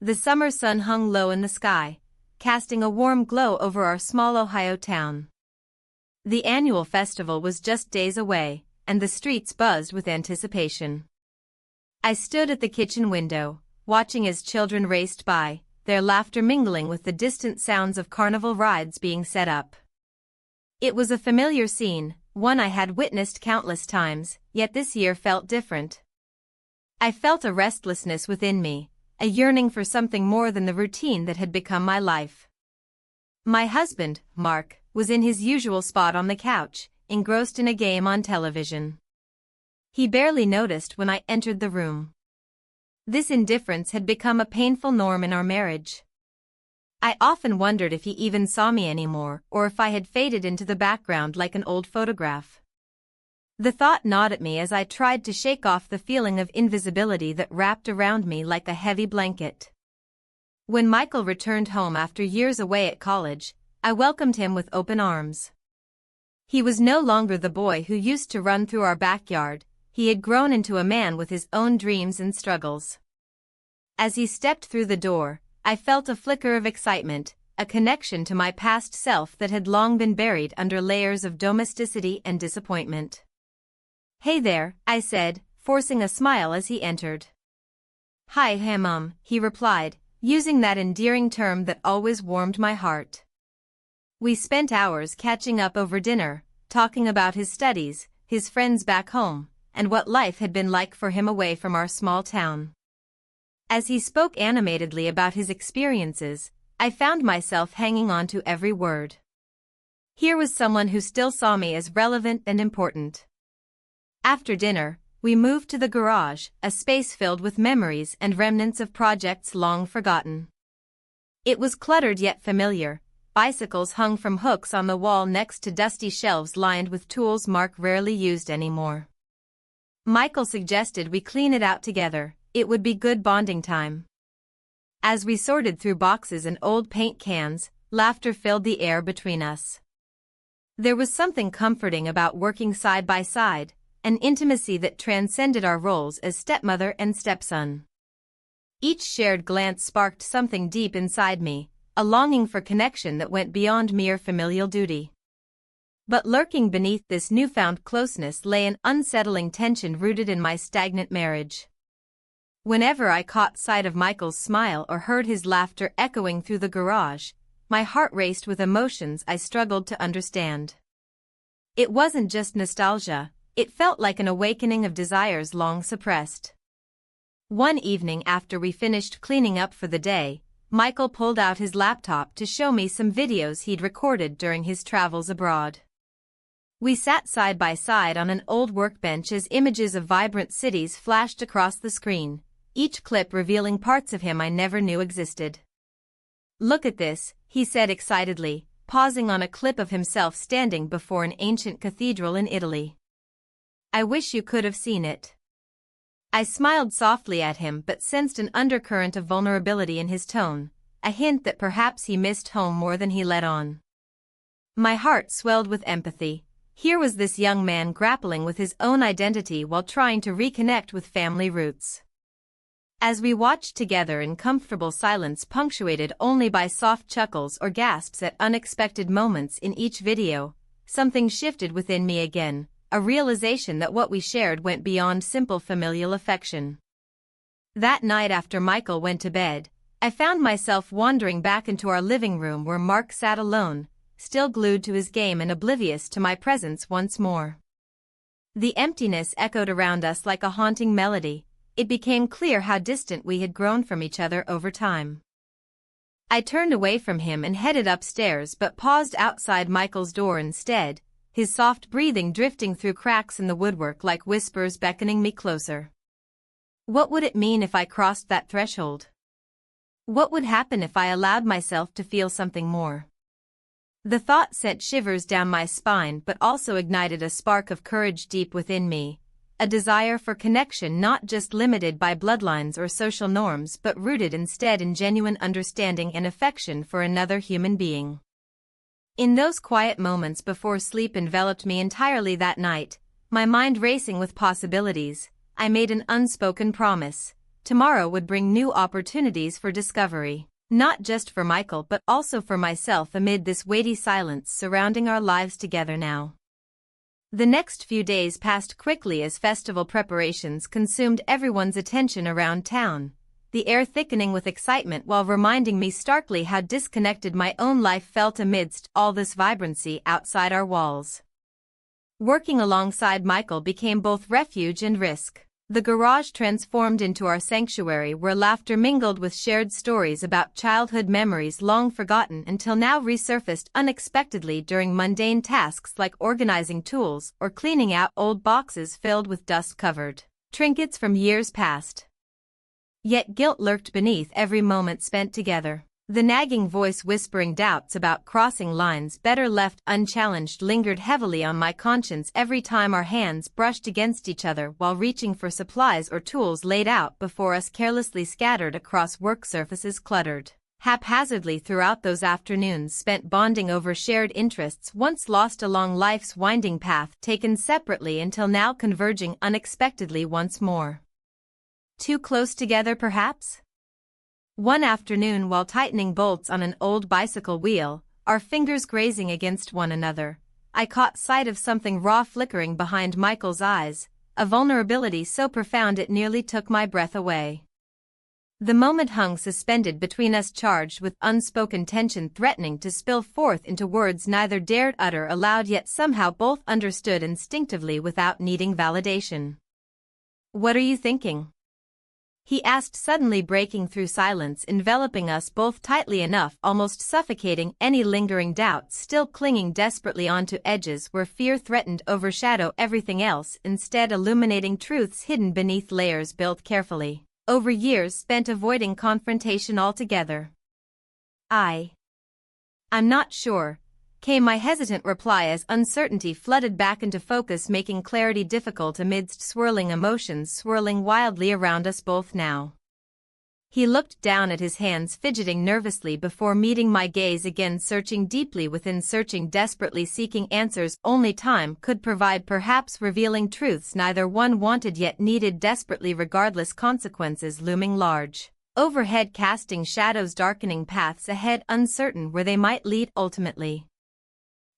The summer sun hung low in the sky, casting a warm glow over our small Ohio town. The annual festival was just days away, and the streets buzzed with anticipation. I stood at the kitchen window, watching as children raced by, their laughter mingling with the distant sounds of carnival rides being set up. It was a familiar scene, one I had witnessed countless times, yet this year felt different. I felt a restlessness within me, a yearning for something more than the routine that had become my life. My husband, Mark, was in his usual spot on the couch, engrossed in a game on television. He barely noticed when I entered the room. This indifference had become a painful norm in our marriage. I often wondered if he even saw me anymore, or if I had faded into the background like an old photograph. The thought gnawed at me as I tried to shake off the feeling of invisibility that wrapped around me like a heavy blanket. When Michael returned home after years away at college, I welcomed him with open arms. He was no longer the boy who used to run through our backyard. He had grown into a man with his own dreams and struggles. As he stepped through the door, I felt a flicker of excitement, a connection to my past self that had long been buried under layers of domesticity and disappointment. "Hey there," I said, forcing a smile as he entered. "Hi, Mom," he replied, using that endearing term that always warmed my heart. We spent hours catching up over dinner, talking about his studies, his friends back home, and what life had been like for him away from our small town. As he spoke animatedly about his experiences, I found myself hanging on to every word. Here was someone who still saw me as relevant and important. After dinner, we moved to the garage, a space filled with memories and remnants of projects long forgotten. It was cluttered yet familiar, bicycles hung from hooks on the wall next to dusty shelves lined with tools Mark rarely used anymore. Michael suggested we clean it out together, it would be good bonding time. As we sorted through boxes and old paint cans, laughter filled the air between us. There was something comforting about working side by side, an intimacy that transcended our roles as stepmother and stepson. Each shared glance sparked something deep inside me, a longing for connection that went beyond mere familial duty. But lurking beneath this newfound closeness lay an unsettling tension rooted in my stagnant marriage. Whenever I caught sight of Michael's smile or heard his laughter echoing through the garage, my heart raced with emotions I struggled to understand. It wasn't just nostalgia, it felt like an awakening of desires long suppressed. One evening after we finished cleaning up for the day, Michael pulled out his laptop to show me some videos he'd recorded during his travels abroad. We sat side by side on an old workbench as images of vibrant cities flashed across the screen, each clip revealing parts of him I never knew existed. "Look at this," he said excitedly, pausing on a clip of himself standing before an ancient cathedral in Italy. "I wish you could have seen it." I smiled softly at him but sensed an undercurrent of vulnerability in his tone, a hint that perhaps he missed home more than he let on. My heart swelled with empathy. Here was this young man grappling with his own identity while trying to reconnect with family roots. As we watched together in comfortable silence punctuated only by soft chuckles or gasps at unexpected moments in each video, something shifted within me again, a realization that what we shared went beyond simple familial affection. That night after Michael went to bed, I found myself wandering back into our living room where Mark sat alone, still glued to his game and oblivious to my presence once more. The emptiness echoed around us like a haunting melody. It became clear how distant we had grown from each other over time. I turned away from him and headed upstairs but paused outside Michael's door instead, his soft breathing drifting through cracks in the woodwork like whispers beckoning me closer. What would it mean if I crossed that threshold? What would happen if I allowed myself to feel something more? The thought sent shivers down my spine but also ignited a spark of courage deep within me, a desire for connection not just limited by bloodlines or social norms but rooted instead in genuine understanding and affection for another human being. In those quiet moments before sleep enveloped me entirely that night, my mind racing with possibilities, I made an unspoken promise. tomorrow would bring new opportunities for discovery, not just for Michael but also for myself amid this weighty silence surrounding our lives together now. The next few days passed quickly as festival preparations consumed everyone's attention around town, the air thickening with excitement while reminding me starkly how disconnected my own life felt amidst all this vibrancy outside our walls. Working alongside Michael became both refuge and risk. The garage transformed into our sanctuary where laughter mingled with shared stories about childhood memories long forgotten until now resurfaced unexpectedly during mundane tasks like organizing tools or cleaning out old boxes filled with dust-covered trinkets from years past. Yet guilt lurked beneath every moment spent together. The nagging voice whispering doubts about crossing lines better left unchallenged lingered heavily on my conscience every time our hands brushed against each other while reaching for supplies or tools laid out before us carelessly scattered across work surfaces cluttered haphazardly throughout those afternoons spent bonding over shared interests once lost along life's winding path taken separately until now converging unexpectedly once more. Too close together perhaps? One afternoon while tightening bolts on an old bicycle wheel, our fingers grazing against one another, I caught sight of something raw flickering behind Michael's eyes, a vulnerability so profound it nearly took my breath away. The moment hung suspended between us charged with unspoken tension threatening to spill forth into words neither dared utter aloud yet somehow both understood instinctively without needing validation. "What are you thinking?" he asked suddenly breaking through silence enveloping us both tightly enough almost suffocating any lingering doubts still clinging desperately onto edges where fear threatened to overshadow everything else instead illuminating truths hidden beneath layers built carefully over years spent avoiding confrontation altogether. I'm not sure, came my hesitant reply as uncertainty flooded back into focus making clarity difficult amidst swirling emotions swirling wildly around us both now. He looked down at his hands fidgeting nervously before meeting my gaze again searching deeply within searching desperately seeking answers only time could provide perhaps revealing truths neither one wanted yet needed desperately regardless consequences looming large overhead casting shadows darkening paths ahead uncertain where they might lead ultimately.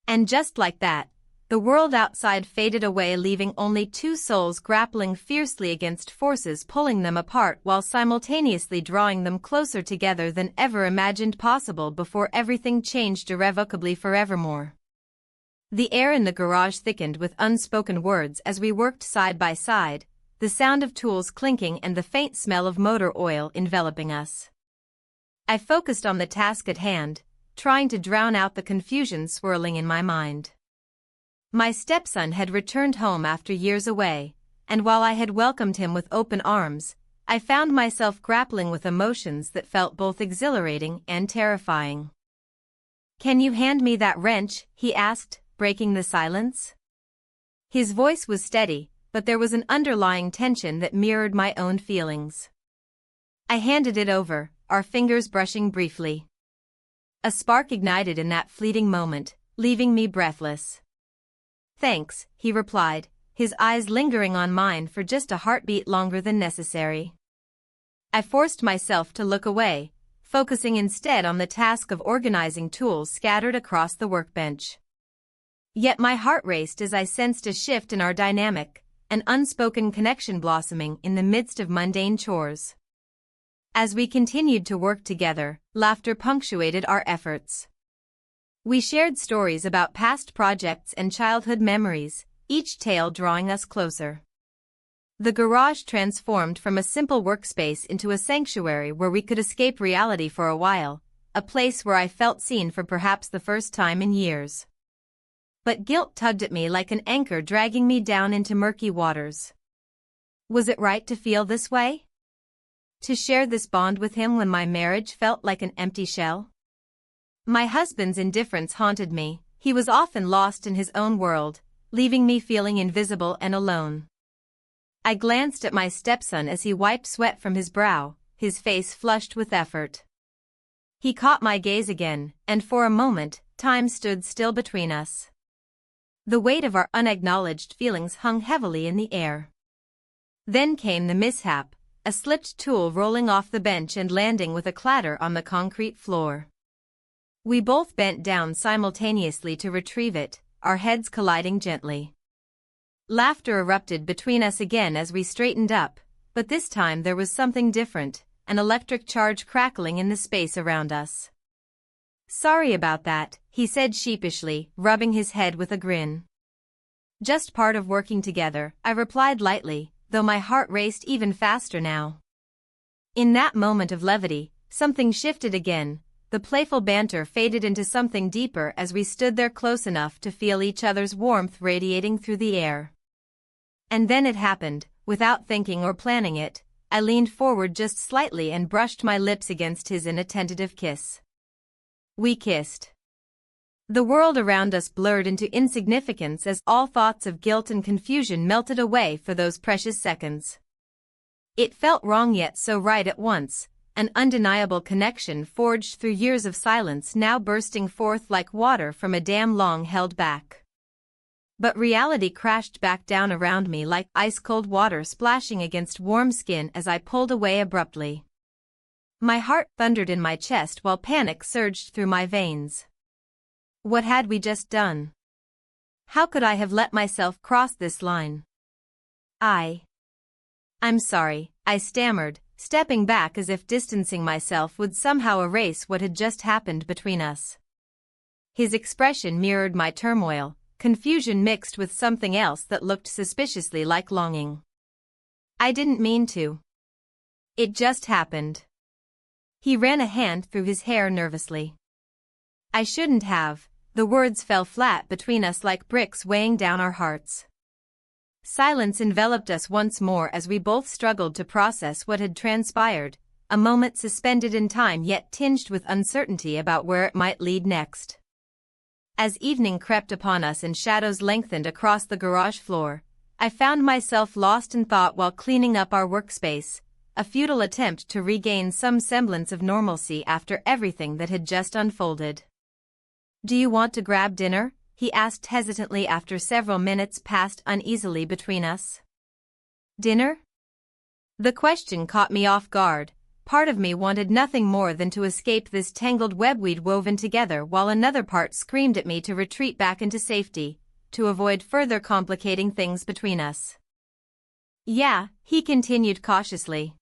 And just like that, the world outside faded away leaving only two souls grappling fiercely against forces pulling them apart while simultaneously drawing them closer together than ever imagined possible before everything changed irrevocably forevermore. The air in the garage thickened with unspoken words as we worked side by side, the sound of tools clinking and the faint smell of motor oil enveloping us. I focused on the task at hand, trying to drown out the confusion swirling in my mind. My stepson had returned home after years away, and while I had welcomed him with open arms, I found myself grappling with emotions that felt both exhilarating and terrifying. "Can you hand me that wrench?" he asked, breaking the silence. His voice was steady, but there was an underlying tension that mirrored my own feelings. I handed it over, our fingers brushing briefly. A spark ignited in that fleeting moment, leaving me breathless. "Thanks," he replied, his eyes lingering on mine for just a heartbeat longer than necessary. I forced myself to look away, focusing instead on the task of organizing tools scattered across the workbench. Yet my heart raced as I sensed a shift in our dynamic, an unspoken connection blossoming in the midst of mundane chores. As we continued to work together, laughter punctuated our efforts. We shared stories about past projects and childhood memories, each tale drawing us closer. The garage transformed from a simple workspace into a sanctuary where we could escape reality for a while, a place where I felt seen for perhaps the first time in years. But guilt tugged at me like an anchor dragging me down into murky waters. Was it right to feel this way? To share this bond with him when my marriage felt like an empty shell? My husband's indifference haunted me, he was often lost in his own world, leaving me feeling invisible and alone. I glanced at my stepson as he wiped sweat from his brow, his face flushed with effort. He caught my gaze again, and for a moment, time stood still between us. The weight of our unacknowledged feelings hung heavily in the air. Then came the mishap, a slipped tool rolling off the bench and landing with a clatter on the concrete floor. We both bent down simultaneously to retrieve it, our heads colliding gently. Laughter erupted between us again as we straightened up, but this time there was something different, an electric charge crackling in the space around us. "Sorry about that," he said sheepishly, rubbing his head with a grin. "Just part of working together," I replied lightly, though my heart raced even faster now. In that moment of levity, something shifted again. The playful banter faded into something deeper as we stood there close enough to feel each other's warmth radiating through the air. And then it happened, without thinking or planning it. I leaned forward just slightly and brushed my lips against his in a tentative kiss. We kissed. The world around us blurred into insignificance as all thoughts of guilt and confusion melted away for those precious seconds. It felt wrong yet so right at once, an undeniable connection forged through years of silence now bursting forth like water from a dam long held back. But reality crashed back down around me like ice-cold water splashing against warm skin as I pulled away abruptly. My heart thundered in my chest while panic surged through my veins. What had we just done? How could I have let myself cross this line? I'm sorry, I stammered, stepping back as if distancing myself would somehow erase what had just happened between us. His expression mirrored my turmoil, confusion mixed with something else that looked suspiciously like longing. "I didn't mean to. It just happened." He ran a hand through his hair nervously. "I shouldn't have." The words fell flat between us like bricks weighing down our hearts. Silence enveloped us once more as we both struggled to process what had transpired, a moment suspended in time yet tinged with uncertainty about where it might lead next. As evening crept upon us and shadows lengthened across the garage floor, I found myself lost in thought while cleaning up our workspace, a futile attempt to regain some semblance of normalcy after everything that had just unfolded. "Do you want to grab dinner?" he asked hesitantly after several minutes passed uneasily between us. "Dinner?" The question caught me off guard. Part of me wanted nothing more than to escape this tangled web we'd woven together while another part screamed at me to retreat back into safety, to avoid further complicating things between us. "Yeah," he continued cautiously.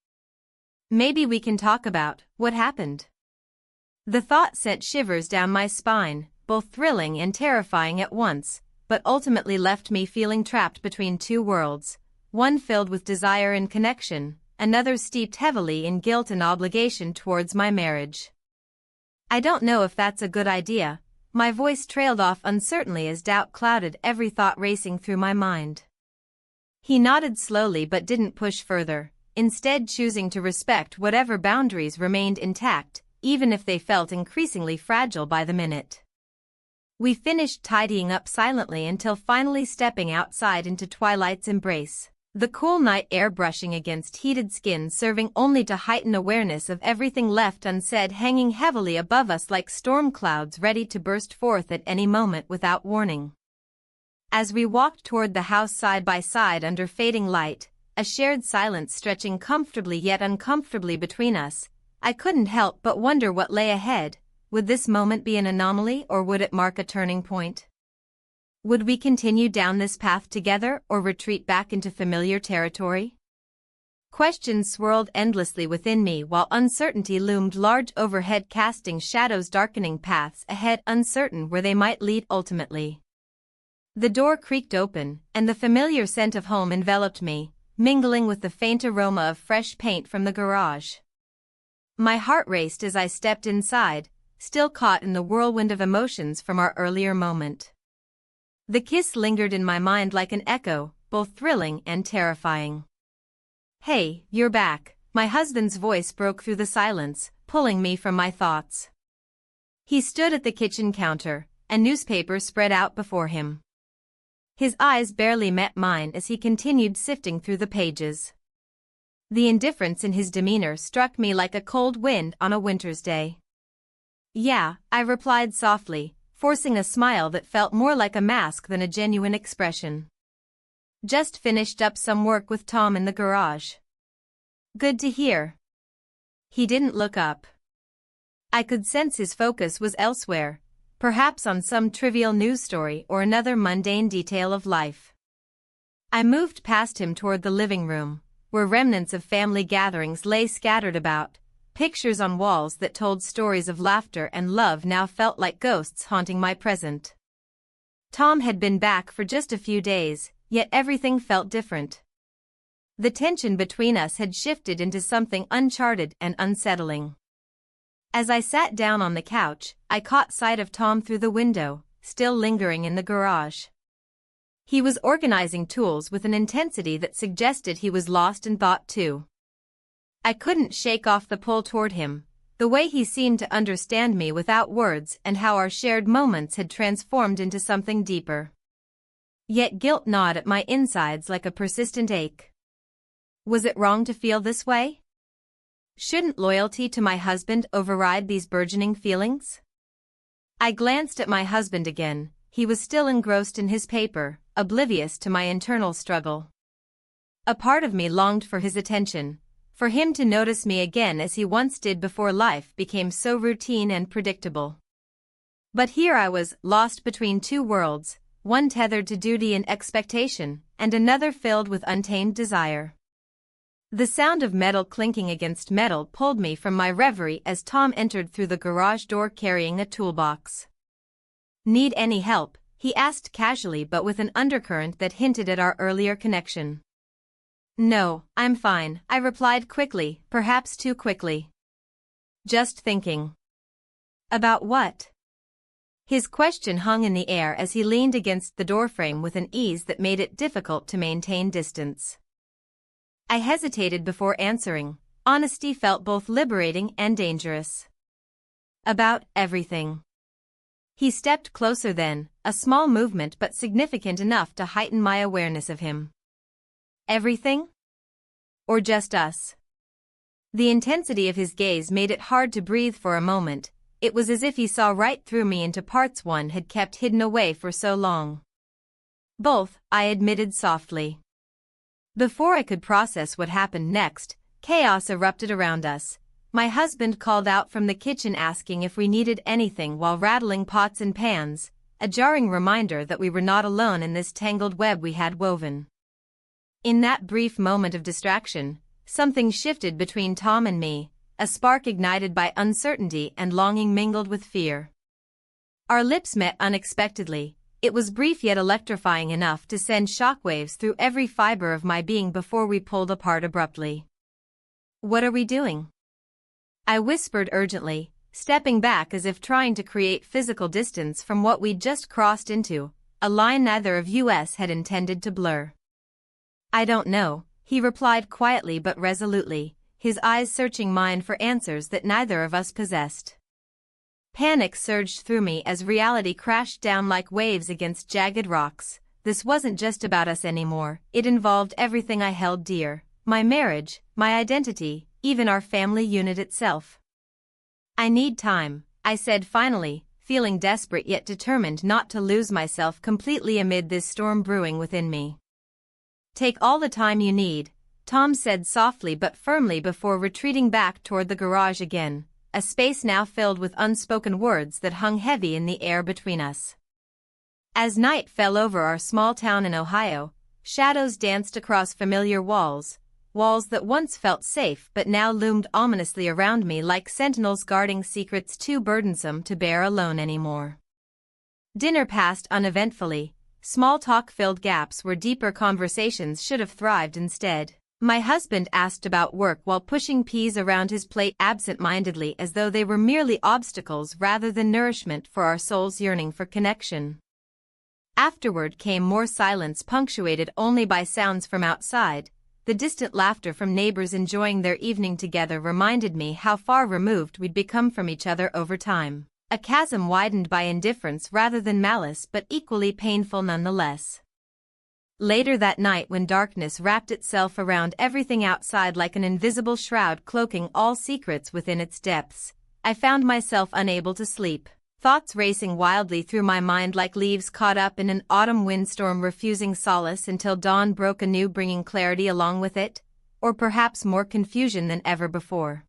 "Maybe we can talk about what happened." The thought sent shivers down my spine, both thrilling and terrifying at once, but ultimately left me feeling trapped between two worlds, one filled with desire and connection, another steeped heavily in guilt and obligation towards my marriage. "I don't know if that's a good idea," my voice trailed off uncertainly as doubt clouded every thought racing through my mind. He nodded slowly but didn't push further, instead choosing to respect whatever boundaries remained intact, even if they felt increasingly fragile by the minute. We finished tidying up silently until finally stepping outside into twilight's embrace, the cool night air brushing against heated skin serving only to heighten awareness of everything left unsaid hanging heavily above us like storm clouds ready to burst forth at any moment without warning. As we walked toward the house side by side under fading light, a shared silence stretching comfortably yet uncomfortably between us, I couldn't help but wonder what lay ahead. Would this moment be an anomaly or would it mark a turning point? Would we continue down this path together or retreat back into familiar territory? Questions swirled endlessly within me while uncertainty loomed large overhead casting shadows darkening paths ahead uncertain where they might lead ultimately. The door creaked open and the familiar scent of home enveloped me, mingling with the faint aroma of fresh paint from the garage. My heart raced as I stepped inside, still caught in the whirlwind of emotions from our earlier moment. The kiss lingered in my mind like an echo, both thrilling and terrifying. "Hey, you're back," my husband's voice broke through the silence, pulling me from my thoughts. He stood at the kitchen counter, a newspaper spread out before him. His eyes barely met mine as he continued sifting through the pages. The indifference in his demeanor struck me like a cold wind on a winter's day. "Yeah," I replied softly, forcing a smile that felt more like a mask than a genuine expression. "Just finished up some work with Tom in the garage." Good to hear. He didn't look up. I could sense his focus was elsewhere, perhaps on some trivial news story or another mundane detail of life. I moved past him toward the living room, where remnants of family gatherings lay scattered about. Pictures on walls that told stories of laughter and love now felt like ghosts haunting my present. Tom had been back for just a few days, yet everything felt different. The tension between us had shifted into something uncharted and unsettling. As I sat down on the couch, I caught sight of Tom through the window, still lingering in the garage. He was organizing tools with an intensity that suggested he was lost in thought too. I couldn't shake off the pull toward him, the way he seemed to understand me without words and how our shared moments had transformed into something deeper. Yet guilt gnawed at my insides like a persistent ache. Was it wrong to feel this way? Shouldn't loyalty to my husband override these burgeoning feelings? I glanced at my husband again. He was still engrossed in his paper, oblivious to my internal struggle. A part of me longed for his attention, for him to notice me again as he once did before life became so routine and predictable. But here I was, lost between two worlds, one tethered to duty and expectation, and another filled with untamed desire. The sound of metal clinking against metal pulled me from my reverie as Tom entered through the garage door carrying a toolbox. "Need any help?" he asked casually but with an undercurrent that hinted at our earlier connection. "No, I'm fine," I replied quickly, perhaps too quickly. "Just thinking." "About what?" His question hung in the air as he leaned against the doorframe with an ease that made it difficult to maintain distance. I hesitated before answering. Honesty felt both liberating and dangerous. "About everything." He stepped closer then, a small movement but significant enough to heighten my awareness of him. "Everything? Or just us?" The intensity of his gaze made it hard to breathe for a moment. It was as if he saw right through me into parts one had kept hidden away for so long. "Both," I admitted softly. Before I could process what happened next, chaos erupted around us. My husband called out from the kitchen asking if we needed anything while rattling pots and pans, a jarring reminder that we were not alone in this tangled web we had woven. In that brief moment of distraction, something shifted between Tom and me, a spark ignited by uncertainty and longing mingled with fear. Our lips met unexpectedly. It was brief yet electrifying enough to send shockwaves through every fiber of my being before we pulled apart abruptly. "What are we doing?" I whispered urgently, stepping back as if trying to create physical distance from what we'd just crossed into, a line neither of us had intended to blur. "I don't know," he replied quietly but resolutely, his eyes searching mine for answers that neither of us possessed. Panic surged through me as reality crashed down like waves against jagged rocks. This wasn't just about us anymore, it involved everything I held dear, my marriage, my identity, even our family unit itself. "I need time," I said finally, feeling desperate yet determined not to lose myself completely amid this storm brewing within me. "Take all the time you need," Tom said softly but firmly before retreating back toward the garage again, a space now filled with unspoken words that hung heavy in the air between us. As night fell over our small town in Ohio, shadows danced across familiar walls that once felt safe but now loomed ominously around me like sentinels guarding secrets too burdensome to bear alone anymore. Dinner passed uneventfully, small talk-filled gaps where deeper conversations should have thrived instead. My husband asked about work while pushing peas around his plate absent-mindedly as though they were merely obstacles rather than nourishment for our souls yearning for connection. Afterward came more silence punctuated only by sounds from outside. The distant laughter from neighbors enjoying their evening together reminded me how far removed we'd become from each other over time. A chasm widened by indifference rather than malice but equally painful nonetheless. Later that night when darkness wrapped itself around everything outside like an invisible shroud cloaking all secrets within its depths, I found myself unable to sleep. Thoughts racing wildly through my mind like leaves caught up in an autumn windstorm refusing solace until dawn broke anew bringing clarity along with it. or perhaps more confusion than ever before.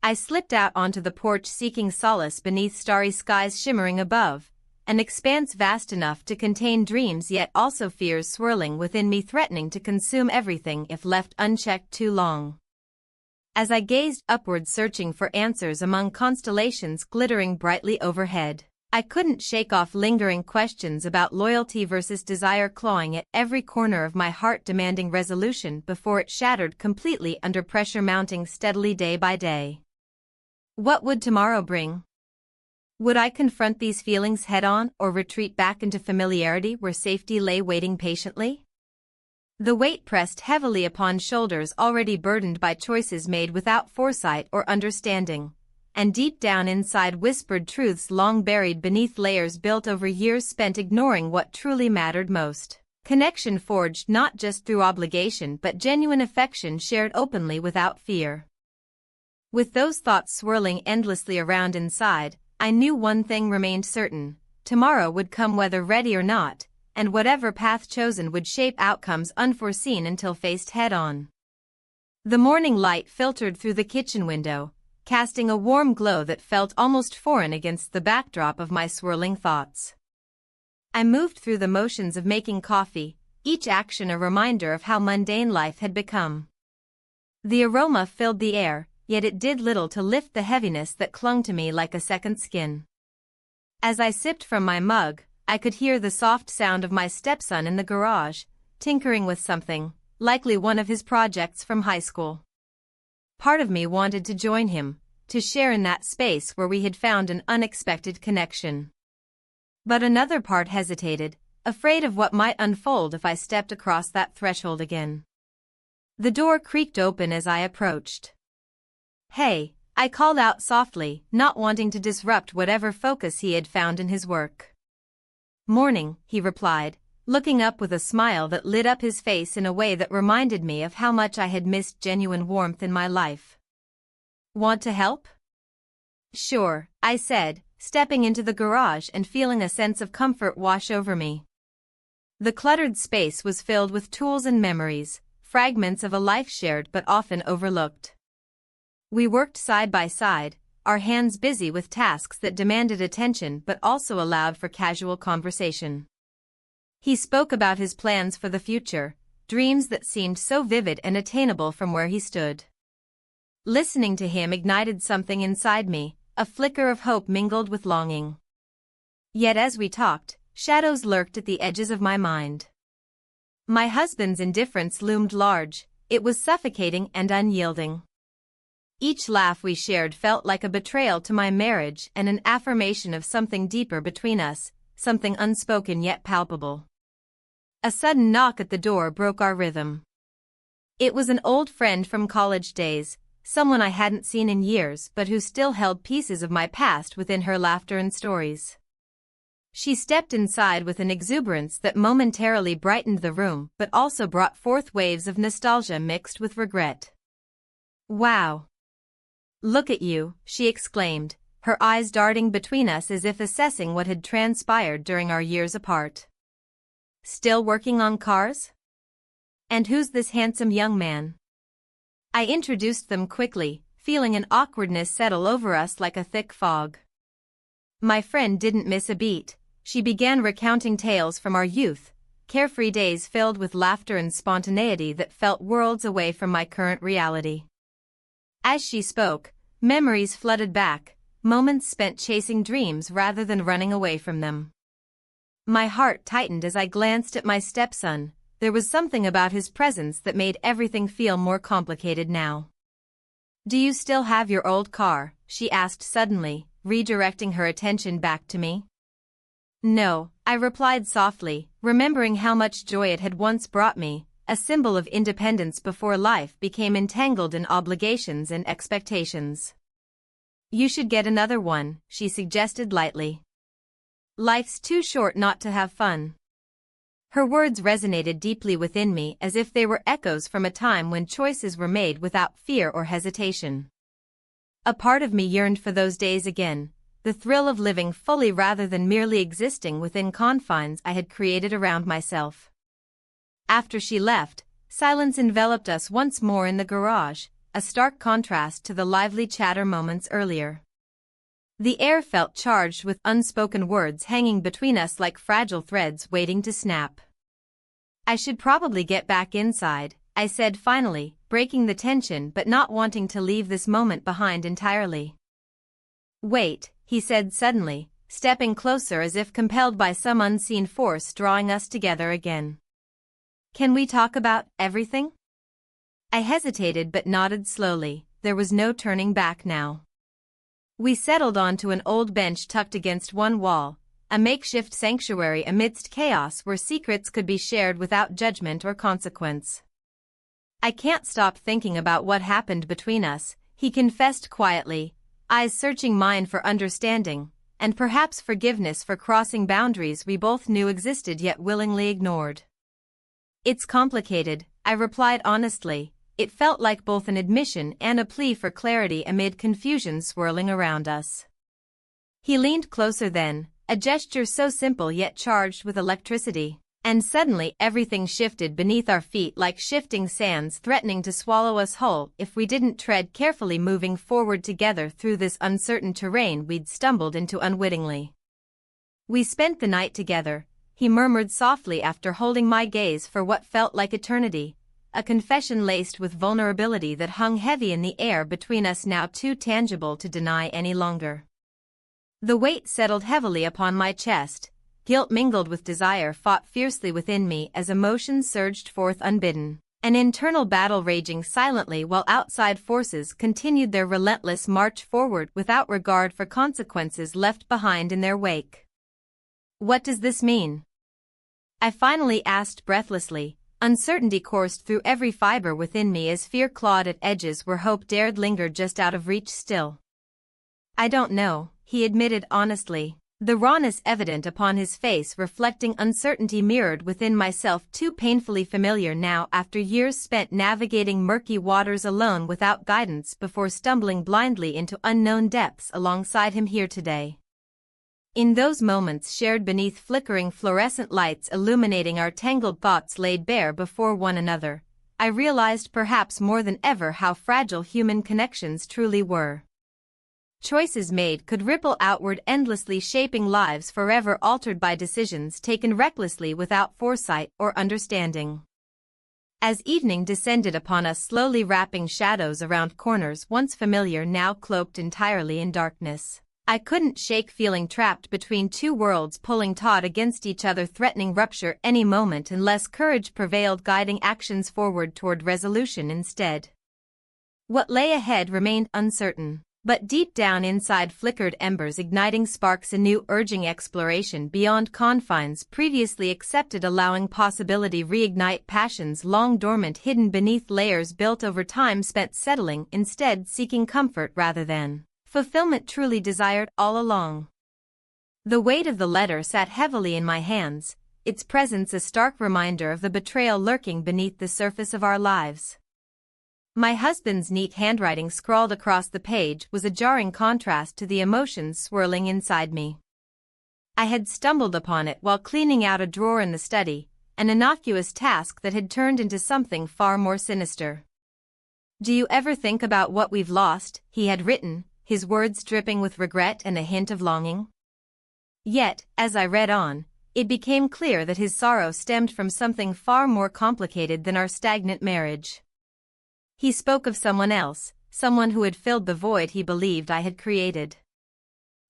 I slipped out onto the porch seeking solace beneath starry skies shimmering above, an expanse vast enough to contain dreams yet also fears swirling within me threatening to consume everything if left unchecked too long. As I gazed upward searching for answers among constellations glittering brightly overhead, I couldn't shake off lingering questions about loyalty versus desire clawing at every corner of my heart demanding resolution before it shattered completely under pressure mounting steadily day by day. What would tomorrow bring? Would I confront these feelings head-on or retreat back into familiarity where safety lay waiting patiently? The weight pressed heavily upon shoulders already burdened by choices made without foresight or understanding, and deep down inside whispered truths long buried beneath layers built over years spent ignoring what truly mattered most. Connection forged not just through obligation but genuine affection shared openly without fear. With those thoughts swirling endlessly around inside, I knew one thing remained certain: tomorrow would come whether ready or not, and whatever path chosen would shape outcomes unforeseen until faced head-on. The morning light filtered through the kitchen window, casting a warm glow that felt almost foreign against the backdrop of my swirling thoughts. I moved through the motions of making coffee, each action a reminder of how mundane life had become. The aroma filled the air, yet it did little to lift the heaviness that clung to me like a second skin. As I sipped from my mug, I could hear the soft sound of my stepson in the garage, tinkering with something, likely one of his projects from high school. Part of me wanted to join him, to share in that space where we had found an unexpected connection. But another part hesitated, afraid of what might unfold if I stepped across that threshold again. The door creaked open as I approached. "Hey," I called out softly, not wanting to disrupt whatever focus he had found in his work. "Morning," he replied, looking up with a smile that lit up his face in a way that reminded me of how much I had missed genuine warmth in my life. "Want to help?" "Sure," I said, stepping into the garage and feeling a sense of comfort wash over me. The cluttered space was filled with tools and memories, fragments of a life shared but often overlooked. We worked side by side, our hands busy with tasks that demanded attention but also allowed for casual conversation. He spoke about his plans for the future, dreams that seemed so vivid and attainable from where he stood. Listening to him ignited something inside me, a flicker of hope mingled with longing. Yet as we talked, shadows lurked at the edges of my mind. My husband's indifference loomed large, it was suffocating and unyielding. Each laugh we shared felt like a betrayal to my marriage and an affirmation of something deeper between us, something unspoken yet palpable. A sudden knock at the door broke our rhythm. It was an old friend from college days, someone I hadn't seen in years but who still held pieces of my past within her laughter and stories. She stepped inside with an exuberance that momentarily brightened the room but also brought forth waves of nostalgia mixed with regret. "Wow! Look at you," she exclaimed, her eyes darting between us as if assessing what had transpired during our years apart. "Still working on cars? And who's this handsome young man?" I introduced them quickly, feeling an awkwardness settle over us like a thick fog. My friend didn't miss a beat. She began recounting tales from our youth, carefree days filled with laughter and spontaneity that felt worlds away from my current reality. As she spoke, memories flooded back, moments spent chasing dreams rather than running away from them. My heart tightened as I glanced at my stepson. There was something about his presence that made everything feel more complicated now. "Do you still have your old car?" she asked suddenly, redirecting her attention back to me. "No," I replied softly, remembering how much joy it had once brought me, a symbol of independence before life became entangled in obligations and expectations. "You should get another one," she suggested lightly. "Life's too short not to have fun." Her words resonated deeply within me as if they were echoes from a time when choices were made without fear or hesitation. A part of me yearned for those days again, the thrill of living fully rather than merely existing within confines I had created around myself. After she left, Silence enveloped us once more in the garage, a stark contrast to the lively chatter moments earlier. The air felt charged with unspoken words hanging between us like fragile threads waiting to snap. "I should probably get back inside," I said finally, breaking the tension but not wanting to leave this moment behind entirely. "Wait," he said suddenly, stepping closer as if compelled by some unseen force drawing us together again. "Can we talk about everything?" I hesitated but nodded slowly. There was no turning back now. We settled onto an old bench tucked against one wall, a makeshift sanctuary amidst chaos where secrets could be shared without judgment or consequence. "I can't stop thinking about what happened between us," he confessed quietly, eyes searching mine for understanding, and perhaps forgiveness for crossing boundaries we both knew existed yet willingly ignored. "It's complicated," I replied honestly. It felt like both an admission and a plea for clarity amid confusion swirling around us. He leaned closer then, a gesture so simple yet charged with electricity, and suddenly everything shifted beneath our feet like shifting sands threatening to swallow us whole if we didn't tread carefully, moving forward together through this uncertain terrain we'd stumbled into unwittingly. "We spent the night together," he murmured softly after holding my gaze for what felt like eternity, a confession laced with vulnerability that hung heavy in the air between us, now too tangible to deny any longer. The weight settled heavily upon my chest, guilt mingled with desire fought fiercely within me as emotions surged forth unbidden, an internal battle raging silently while outside forces continued their relentless march forward without regard for consequences left behind in their wake. "What does this mean?" I finally asked breathlessly. Uncertainty coursed through every fiber within me as fear clawed at edges where hope dared linger just out of reach still. "I don't know," he admitted honestly, the rawness evident upon his face reflecting uncertainty mirrored within myself too painfully familiar now after years spent navigating murky waters alone without guidance before stumbling blindly into unknown depths alongside him here today. In those moments shared beneath flickering fluorescent lights illuminating our tangled thoughts laid bare before one another, I realized perhaps more than ever how fragile human connections truly were. Choices made could ripple outward endlessly, shaping lives forever altered by decisions taken recklessly without foresight or understanding. As evening descended upon us, slowly wrapping shadows around corners once familiar now cloaked entirely in darkness, I couldn't shake feeling trapped between two worlds pulling taut against each other, threatening rupture any moment unless courage prevailed, guiding actions forward toward resolution instead. What lay ahead remained uncertain, but deep down inside flickered embers, igniting sparks anew, urging exploration beyond confines previously accepted, allowing possibility reignite passions long dormant, hidden beneath layers built over time spent settling, instead seeking comfort rather than fulfillment truly desired all along. The weight of the letter sat heavily in my hands, its presence a stark reminder of the betrayal lurking beneath the surface of our lives. My husband's neat handwriting scrawled across the page was a jarring contrast to the emotions swirling inside me. I had stumbled upon it while cleaning out a drawer in the study, an innocuous task that had turned into something far more sinister. "Do you ever think about what we've lost?" he had written, his words dripping with regret and a hint of longing. Yet, as I read on, it became clear that his sorrow stemmed from something far more complicated than our stagnant marriage. He spoke of someone else, someone who had filled the void he believed I had created.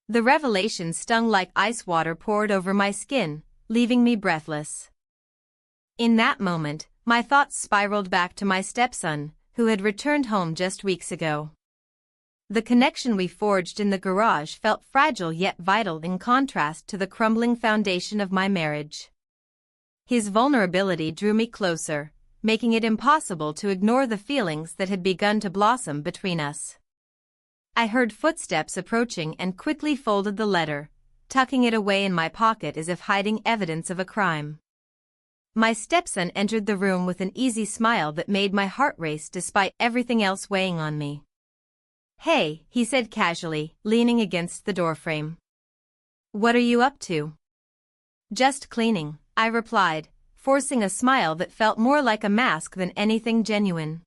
The revelation stung like ice water poured over my skin, leaving me breathless. In that moment, my thoughts spiraled back to my stepson, who had returned home just weeks ago. The connection we forged in the garage felt fragile yet vital in contrast to the crumbling foundation of my marriage. His vulnerability drew me closer, making it impossible to ignore the feelings that had begun to blossom between us. I heard footsteps approaching and quickly folded the letter, tucking it away in my pocket as if hiding evidence of a crime. My stepson entered the room with an easy smile that made my heart race despite everything else weighing on me. "Hey," he said casually, leaning against the doorframe. "What are you up to?" "Just cleaning," I replied, forcing a smile that felt more like a mask than anything genuine.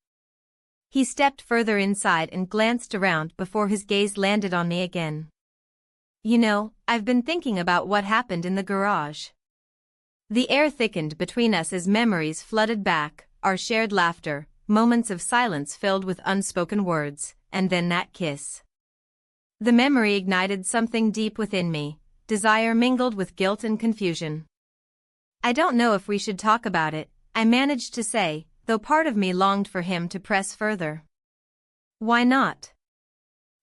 He stepped further inside and glanced around before his gaze landed on me again. You know, I've been thinking about what happened in the garage. The air thickened between us as memories flooded back, our shared laughter, moments of silence filled with unspoken words, and then that kiss. The memory ignited something deep within me, desire mingled with guilt and confusion. I don't know if we should talk about it, I managed to say, though part of me longed for him to press further. Why not?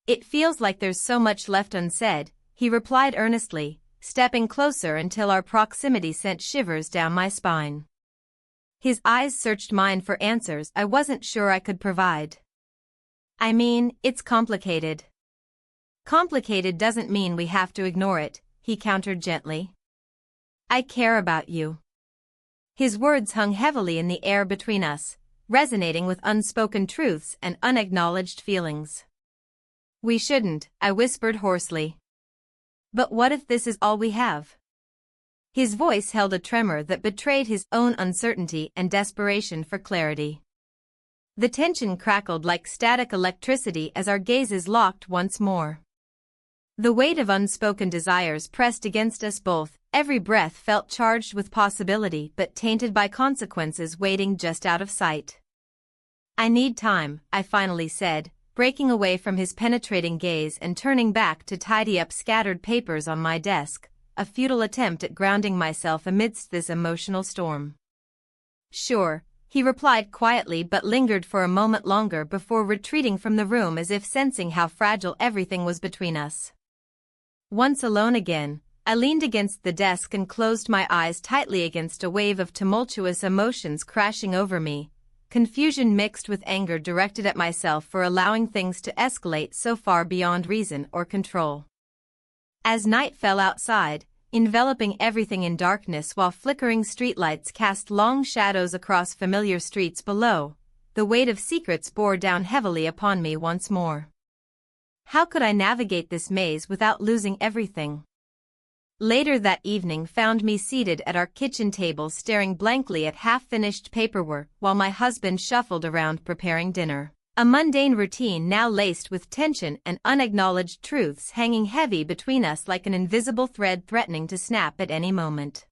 It feels like there's so much left unsaid, he replied earnestly, stepping closer until our proximity sent shivers down my spine. His eyes searched mine for answers I wasn't sure I could provide. I mean, it's complicated. Complicated doesn't mean we have to ignore it, he countered gently. I care about you. His words hung heavily in the air between us, resonating with unspoken truths and unacknowledged feelings. We shouldn't, I whispered hoarsely. But what if this is all we have? His voice held a tremor that betrayed his own uncertainty and desperation for clarity. The tension crackled like static electricity as our gazes locked once more. The weight of unspoken desires pressed against us both, every breath felt charged with possibility but tainted by consequences waiting just out of sight. I need time, I finally said, breaking away from his penetrating gaze and turning back to tidy up scattered papers on my desk, a futile attempt at grounding myself amidst this emotional storm. Sure, he replied quietly but lingered for a moment longer before retreating from the room as if sensing how fragile everything was between us. Once alone again, I leaned against the desk and closed my eyes tightly against a wave of tumultuous emotions crashing over me, confusion mixed with anger directed at myself for allowing things to escalate so far beyond reason or control. As night fell outside, enveloping everything in darkness while flickering streetlights cast long shadows across familiar streets below, the weight of secrets bore down heavily upon me once more. How could I navigate this maze without losing everything? Later that evening found me seated at our kitchen table staring blankly at half-finished paperwork while my husband shuffled around preparing dinner. A mundane routine now laced with tension and unacknowledged truths hanging heavy between us like an invisible thread threatening to snap at any moment.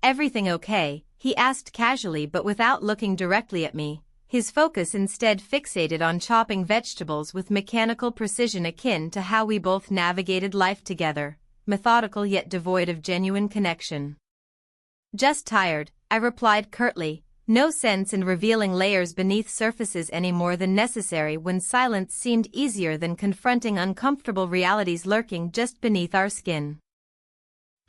Everything okay? He asked casually but without looking directly at me, his focus instead fixated on chopping vegetables with mechanical precision akin to how we both navigated life together, methodical yet devoid of genuine connection. Just tired, I replied curtly, no sense in revealing layers beneath surfaces any more than necessary when silence seemed easier than confronting uncomfortable realities lurking just beneath our skin.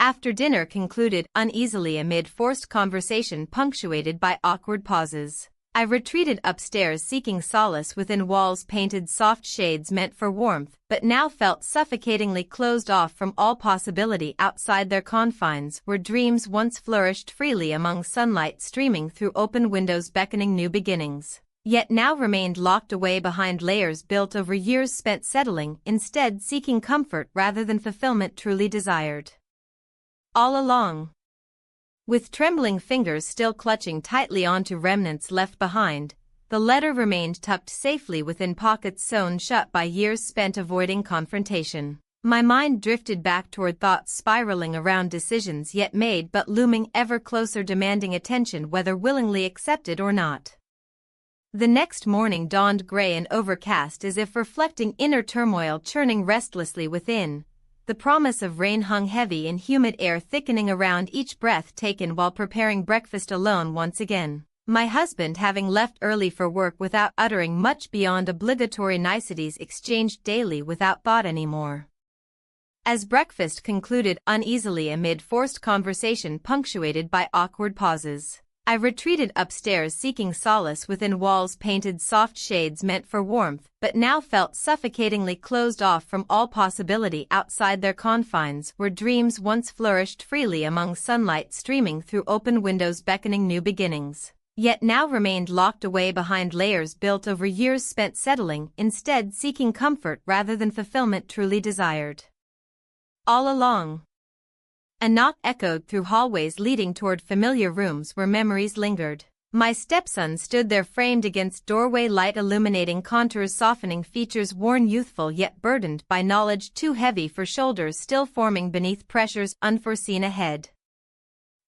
After dinner concluded uneasily amid forced conversation punctuated by awkward pauses, I retreated upstairs seeking solace within walls painted soft shades meant for warmth but now felt suffocatingly closed off from all possibility outside their confines where dreams once flourished freely among sunlight streaming through open windows beckoning new beginnings, yet now remained locked away behind layers built over years spent settling, instead seeking comfort rather than fulfillment truly desired. All along. With trembling fingers still clutching tightly onto remnants left behind, the letter remained tucked safely within pockets sewn shut by years spent avoiding confrontation. My mind drifted back toward thoughts spiraling around decisions yet made but looming ever closer, demanding attention whether willingly accepted or not. The next morning dawned gray and overcast as if reflecting inner turmoil churning restlessly within. The promise of rain hung heavy in humid air thickening around each breath taken while preparing breakfast alone once again, my husband having left early for work without uttering much beyond obligatory niceties exchanged daily without thought anymore. As breakfast concluded uneasily amid forced conversation punctuated by awkward pauses, I retreated upstairs seeking solace within walls painted soft shades meant for warmth but now felt suffocatingly closed off from all possibility outside their confines where dreams once flourished freely among sunlight streaming through open windows beckoning new beginnings, yet now remained locked away behind layers built over years spent settling, instead seeking comfort rather than fulfillment truly desired. All along. A knock echoed through hallways leading toward familiar rooms where memories lingered. My stepson stood there framed against doorway light, illuminating contours, softening features, worn youthful yet burdened by knowledge too heavy for shoulders still forming beneath pressures unforeseen ahead.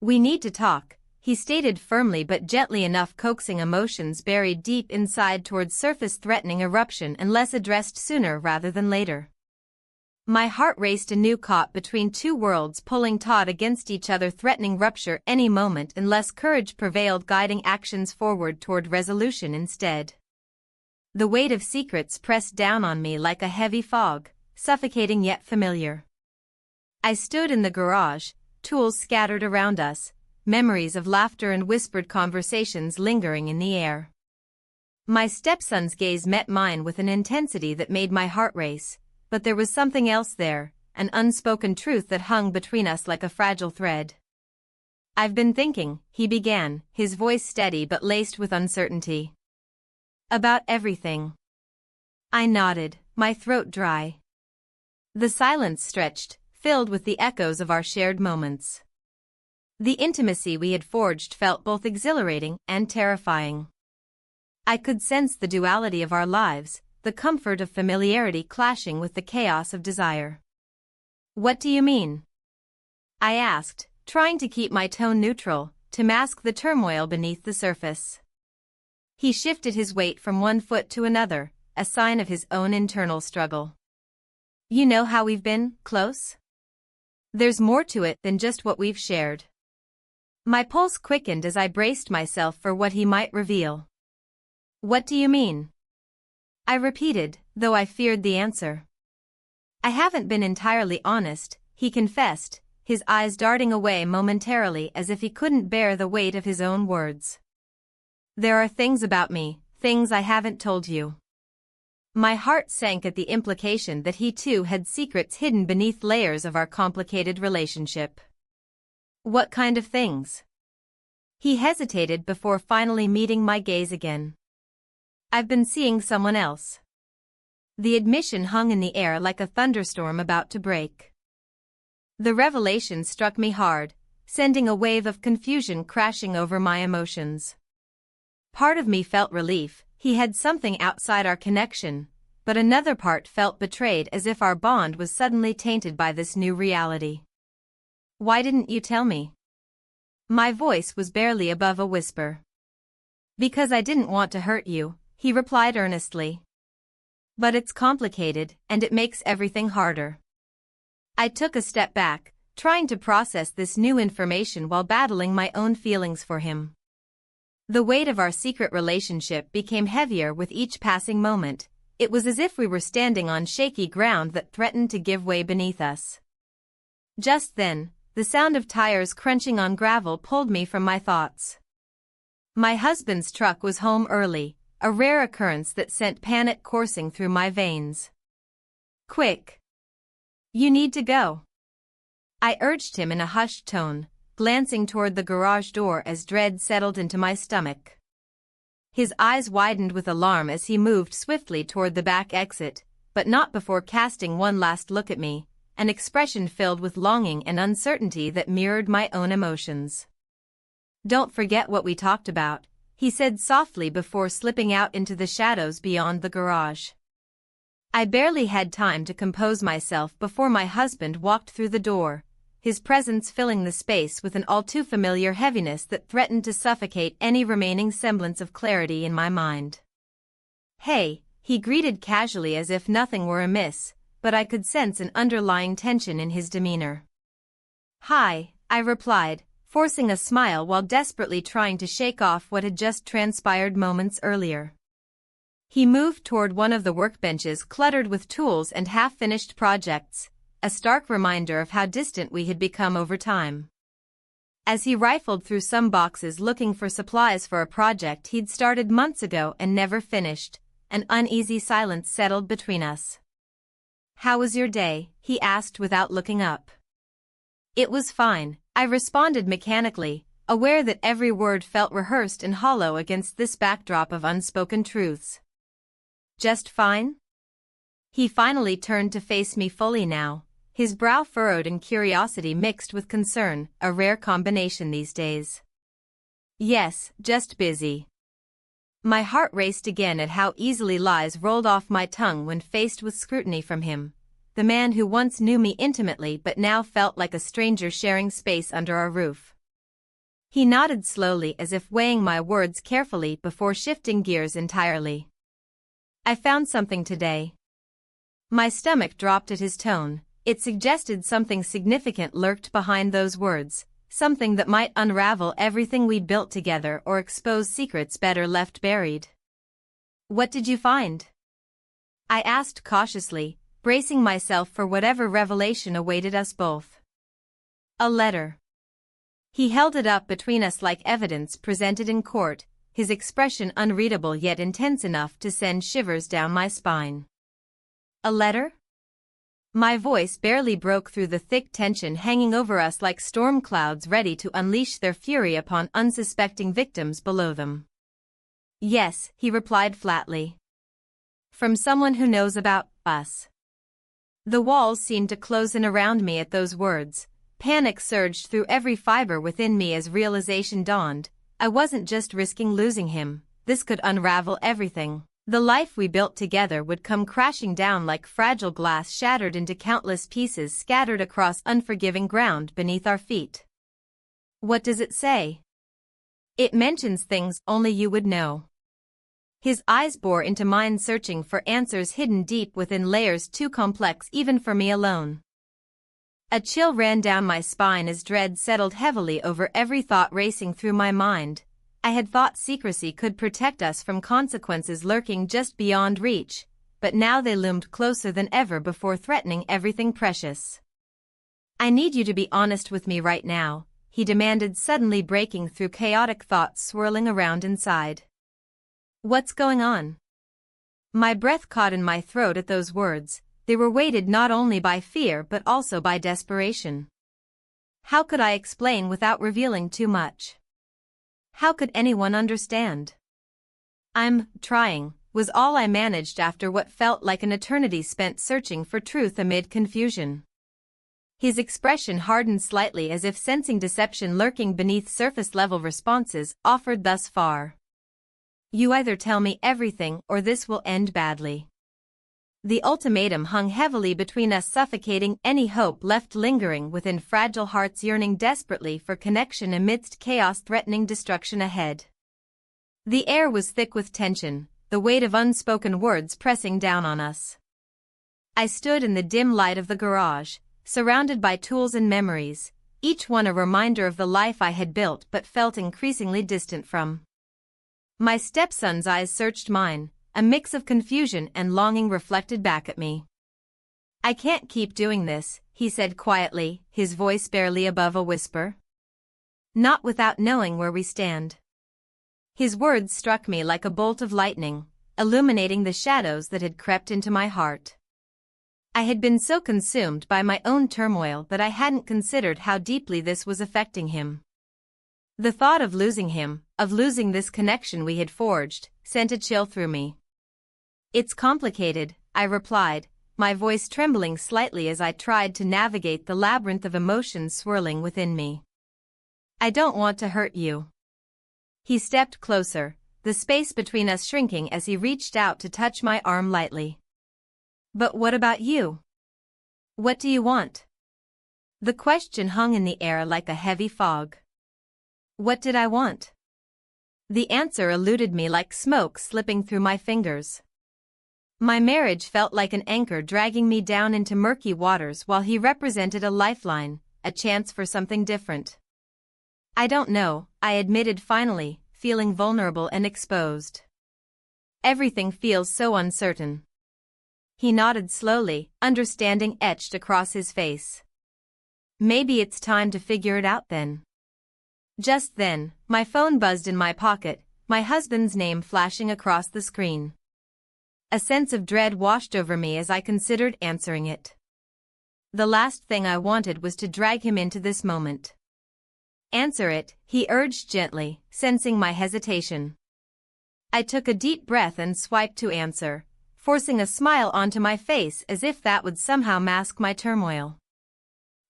"We need to talk," he stated firmly but gently enough, coaxing emotions buried deep inside towards surface, threatening eruption unless addressed sooner rather than later. My heart raced anew, caught between two worlds pulling taut against each other, threatening rupture any moment unless courage prevailed, guiding actions forward toward resolution instead. The weight of secrets pressed down on me like a heavy fog, suffocating yet familiar. I stood in the garage, tools scattered around us, memories of laughter and whispered conversations lingering in the air. My stepson's gaze met mine with an intensity that made my heart race. But there was something else there, an unspoken truth that hung between us like a fragile thread. "I've been thinking," he began, his voice steady but laced with uncertainty. "About everything." I nodded, my throat dry. The silence stretched, filled with the echoes of our shared moments. The intimacy we had forged felt both exhilarating and terrifying. I could sense the duality of our lives, the comfort of familiarity clashing with the chaos of desire. "What do you mean?" I asked, trying to keep my tone neutral, to mask the turmoil beneath the surface. He shifted his weight from one foot to another, a sign of his own internal struggle. "You know how we've been, close? There's more to it than just what we've shared." My pulse quickened as I braced myself for what he might reveal. "What do you mean?" I repeated, though I feared the answer. "I haven't been entirely honest," he confessed, his eyes darting away momentarily as if he couldn't bear the weight of his own words. "There are things about me, things I haven't told you." My heart sank at the implication that he too had secrets hidden beneath layers of our complicated relationship. "What kind of things?" He hesitated before finally meeting my gaze again. "I've been seeing someone else." The admission hung in the air like a thunderstorm about to break. The revelation struck me hard, sending a wave of confusion crashing over my emotions. Part of me felt relief, he had something outside our connection, but another part felt betrayed, as if our bond was suddenly tainted by this new reality. "Why didn't you tell me?" My voice was barely above a whisper. "Because I didn't want to hurt you," he replied earnestly. "But it's complicated, and it makes everything harder." I took a step back, trying to process this new information while battling my own feelings for him. The weight of our secret relationship became heavier with each passing moment. It was as if we were standing on shaky ground that threatened to give way beneath us. Just then, the sound of tires crunching on gravel pulled me from my thoughts. My husband's truck was home early, a rare occurrence that sent panic coursing through my veins. "Quick! You need to go," I urged him in a hushed tone, glancing toward the garage door as dread settled into my stomach. His eyes widened with alarm as he moved swiftly toward the back exit, but not before casting one last look at me, an expression filled with longing and uncertainty that mirrored my own emotions. "Don't forget what we talked about," he said softly before slipping out into the shadows beyond the garage. I barely had time to compose myself before my husband walked through the door, his presence filling the space with an all-too-familiar heaviness that threatened to suffocate any remaining semblance of clarity in my mind. "Hey," he greeted casually as if nothing were amiss, but I could sense an underlying tension in his demeanor. "Hi," I replied, forcing a smile while desperately trying to shake off what had just transpired moments earlier. He moved toward one of the workbenches cluttered with tools and half-finished projects, a stark reminder of how distant we had become over time. As he rifled through some boxes looking for supplies for a project he'd started months ago and never finished, an uneasy silence settled between us. "How was your day?" he asked without looking up. "It was fine," I responded mechanically, aware that every word felt rehearsed and hollow against this backdrop of unspoken truths. "Just fine?" He finally turned to face me fully now, his brow furrowed in curiosity mixed with concern, a rare combination these days. Yes, just busy. My heart raced again at how easily lies rolled off my tongue when faced with scrutiny from him, the man who once knew me intimately but now felt like a stranger sharing space under our roof. He nodded slowly as if weighing my words carefully before shifting gears entirely. I found something today. My stomach dropped at his tone. It suggested something significant lurked behind those words, something that might unravel everything we'd built together or expose secrets better left buried. What did you find? I asked cautiously, bracing myself for whatever revelation awaited us both. A letter. He held it up between us like evidence presented in court, his expression unreadable yet intense enough to send shivers down my spine. A letter? My voice barely broke through the thick tension hanging over us like storm clouds ready to unleash their fury upon unsuspecting victims below them. Yes, he replied flatly. From someone who knows about us. The walls seemed to close in around me at those words. Panic surged through every fiber within me as realization dawned. I wasn't just risking losing him, this could unravel everything. The life we built together would come crashing down like fragile glass shattered into countless pieces scattered across unforgiving ground beneath our feet. What does it say? It mentions things only you would know. His eyes bore into mine, searching for answers hidden deep within layers too complex even for me alone. A chill ran down my spine as dread settled heavily over every thought racing through my mind. I had thought secrecy could protect us from consequences lurking just beyond reach, but now they loomed closer than ever before, threatening everything precious. I need you to be honest with me right now, he demanded, suddenly breaking through chaotic thoughts swirling around inside. What's going on? My breath caught in my throat at those words. They were weighted not only by fear but also by desperation. How could I explain without revealing too much? How could anyone understand? I'm trying, was all I managed after what felt like an eternity spent searching for truth amid confusion. His expression hardened slightly as if sensing deception lurking beneath surface-level responses offered thus far. You either tell me everything or this will end badly. The ultimatum hung heavily between us, suffocating any hope left lingering within fragile hearts yearning desperately for connection amidst chaos threatening destruction ahead. The air was thick with tension, the weight of unspoken words pressing down on us. I stood in the dim light of the garage, surrounded by tools and memories, each one a reminder of the life I had built but felt increasingly distant from. My stepson's eyes searched mine, a mix of confusion and longing reflected back at me. I can't keep doing this, he said quietly, his voice barely above a whisper. Not without knowing where we stand. His words struck me like a bolt of lightning, illuminating the shadows that had crept into my heart. I had been so consumed by my own turmoil that I hadn't considered how deeply this was affecting him. The thought of losing him, of losing this connection we had forged, sent a chill through me. It's complicated, I replied, my voice trembling slightly as I tried to navigate the labyrinth of emotions swirling within me. I don't want to hurt you. He stepped closer, the space between us shrinking as he reached out to touch my arm lightly. But what about you? What do you want? The question hung in the air like a heavy fog. What did I want? The answer eluded me like smoke slipping through my fingers. My marriage felt like an anchor dragging me down into murky waters while he represented a lifeline, a chance for something different. I don't know, I admitted finally, feeling vulnerable and exposed. Everything feels so uncertain. He nodded slowly, understanding etched across his face. Maybe it's time to figure it out then. Just then, my phone buzzed in my pocket, my husband's name flashing across the screen. A sense of dread washed over me as I considered answering it. The last thing I wanted was to drag him into this moment. Answer it, he urged gently, sensing my hesitation. I took a deep breath and swiped to answer, forcing a smile onto my face as if that would somehow mask my turmoil.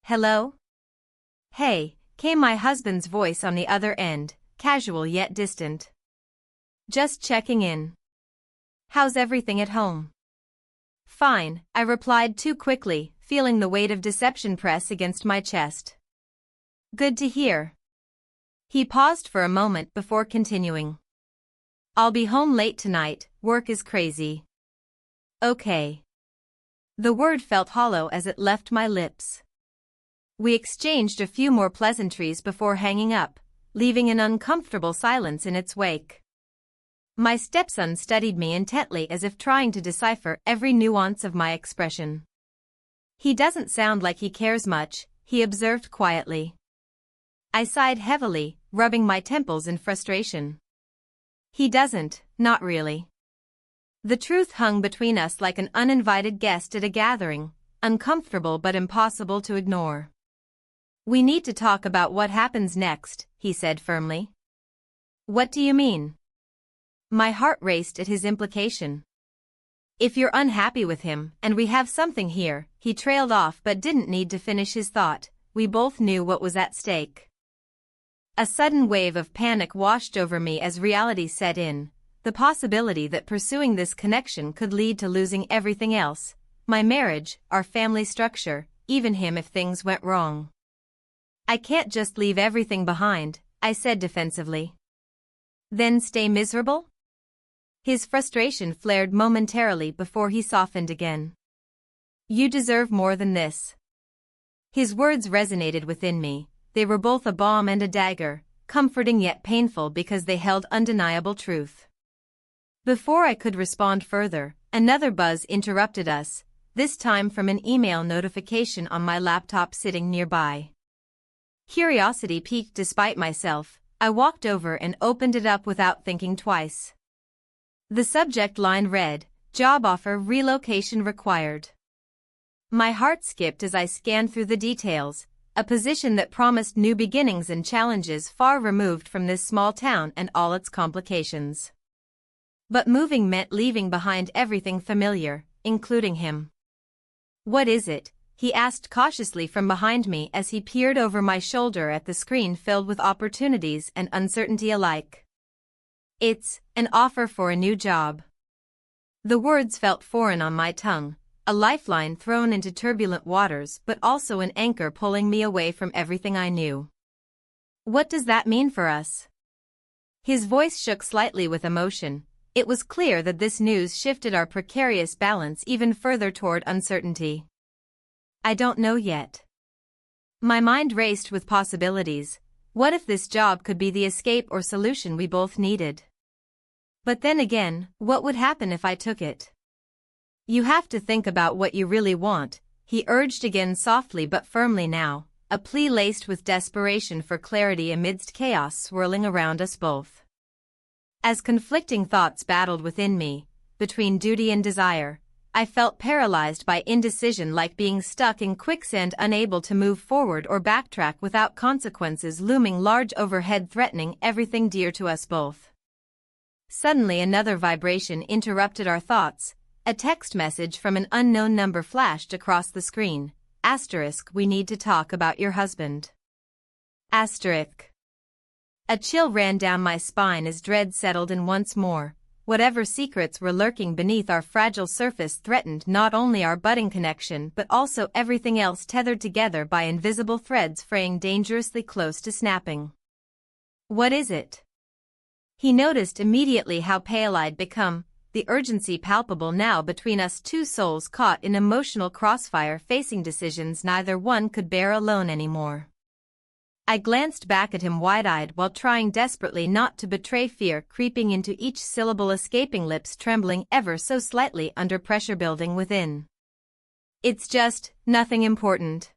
Hello? Hey, came my husband's voice on the other end, casual yet distant. Just checking in. How's everything at home? Fine, I replied too quickly, feeling the weight of deception press against my chest. Good to hear. He paused for a moment before continuing. I'll be home late tonight, work is crazy. Okay. The word felt hollow as it left my lips. We exchanged a few more pleasantries before hanging up, leaving an uncomfortable silence in its wake. My stepson studied me intently as if trying to decipher every nuance of my expression. He doesn't sound like he cares much, he observed quietly. I sighed heavily, rubbing my temples in frustration. He doesn't, not really. The truth hung between us like an uninvited guest at a gathering, uncomfortable but impossible to ignore. We need to talk about what happens next, he said firmly. What do you mean? My heart raced at his implication. If you're unhappy with him, and we have something here, he trailed off but didn't need to finish his thought. We both knew what was at stake. A sudden wave of panic washed over me as reality set in, the possibility that pursuing this connection could lead to losing everything else, my marriage, our family structure, even him if things went wrong. I can't just leave everything behind, I said defensively. Then stay miserable? His frustration flared momentarily before he softened again. You deserve more than this. His words resonated within me, they were both a balm and a dagger, comforting yet painful because they held undeniable truth. Before I could respond further, another buzz interrupted us, this time from an email notification on my laptop sitting nearby. Curiosity piqued despite myself, I walked over and opened it up without thinking twice. The subject line read, Job offer relocation required. My heart skipped as I scanned through the details, a position that promised new beginnings and challenges far removed from this small town and all its complications. But moving meant leaving behind everything familiar, including him. What is it? He asked cautiously from behind me as he peered over my shoulder at the screen filled with opportunities and uncertainty alike. It's an offer for a new job. The words felt foreign on my tongue, a lifeline thrown into turbulent waters but also an anchor pulling me away from everything I knew. What does that mean for us? His voice shook slightly with emotion. It was clear that this news shifted our precarious balance even further toward uncertainty. I don't know yet. My mind raced with possibilities. What if this job could be the escape or solution we both needed? But then again, what would happen if I took it? You have to think about what you really want, he urged again softly but firmly now, a plea laced with desperation for clarity amidst chaos swirling around us both. As conflicting thoughts battled within me, between duty and desire, I felt paralyzed by indecision, like being stuck in quicksand, unable to move forward or backtrack without consequences looming large overhead, threatening everything dear to us both. Suddenly another vibration interrupted our thoughts. A text message from an unknown number flashed across the screen. Asterisk, we need to talk about your husband. Asterisk. A chill ran down my spine as dread settled in once more. Whatever secrets were lurking beneath our fragile surface threatened not only our budding connection but also everything else, tethered together by invisible threads fraying dangerously close to snapping. What is it? He noticed immediately how pale I'd become, the urgency palpable now between us, two souls caught in emotional crossfire facing decisions neither one could bear alone anymore. I glanced back at him wide-eyed while trying desperately not to betray fear creeping into each syllable, escaping, lips trembling ever so slightly under pressure building within. It's just, nothing important.